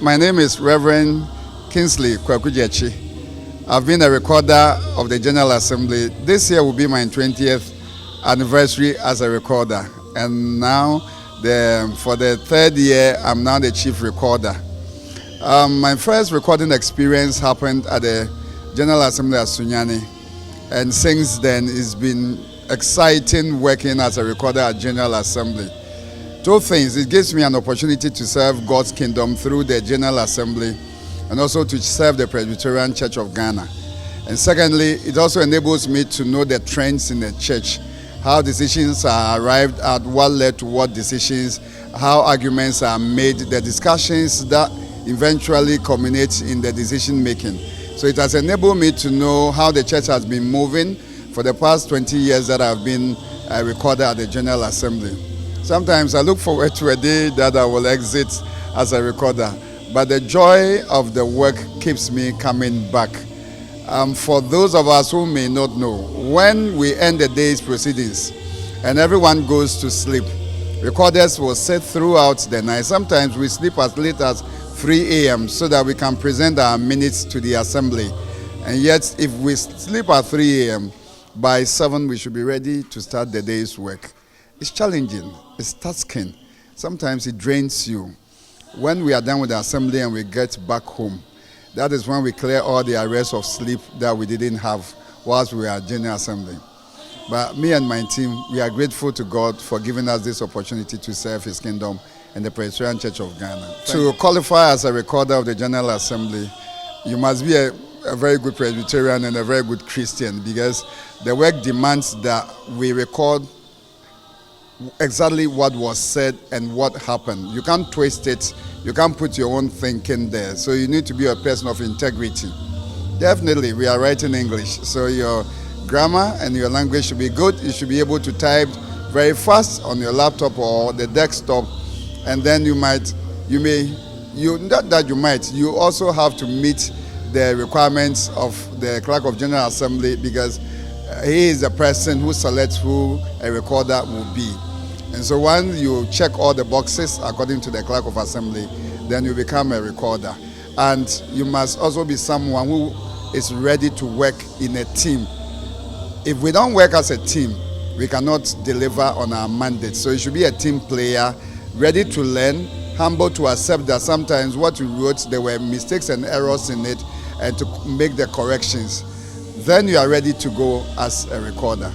My name is Reverend 𝐏𝐂𝐆𝐕 I've been a recorder of the General Assembly. This year will be my 20th anniversary as a recorder. And now, for the third year, I'm now the chief recorder. My first recording experience happened at the General Assembly at Sunyani. And since then, it's been exciting working as a recorder at General Assembly. Two things: it gives me an opportunity to serve God's kingdom through the General Assembly and also to serve the Presbyterian Church of Ghana. And secondly, it also enables me to know the trends in the church, how decisions are arrived at, what led to what decisions, how arguments are made, the discussions that eventually culminate in the decision making. So it has enabled me to know how the church has been moving for the past 20 years that I've been a recorder at the General Assembly. Sometimes I look forward to a day that I will exit as a recorder, but the joy of the work keeps me coming back. For those of us who may not know, when we end the day's proceedings and everyone goes to sleep, recorders will sit throughout the night. Sometimes we sleep as late as 3 a.m. so that we can present our minutes to the assembly. And yet, if we sleep at 3 a.m., by 7 we should be ready to start the day's work. It's challenging, it's tasking. Sometimes it drains you. When we are done with the assembly and we get back home, that is when we clear all the arrears of sleep that we didn't have whilst we were at General Assembly. But me and my team, we are grateful to God for giving us this opportunity to serve His kingdom in the Presbyterian Church of Ghana. To qualify as a recorder of the General Assembly, you must be a very good Presbyterian and a very good Christian, because the work demands that we record exactly what was said and what happened. You can't twist it. You can't put your own thinking there. So you need to be a person of integrity. Definitely, we are writing English, so your grammar and your language should be good. You should be able to type very fast on your laptop or the desktop, and then you also have to meet the requirements of the Clerk of General Assembly, because he is the person who selects who a recorder will be. And so once you check all the boxes according to the Clerk of Assembly, then you become a recorder. And you must also be someone who is ready to work in a team. If we don't work as a team, we cannot deliver on our mandate. So you should be a team player, ready to learn, humble to accept that sometimes what you wrote, there were mistakes and errors in it, and to make the corrections. Then you are ready to go as a recorder.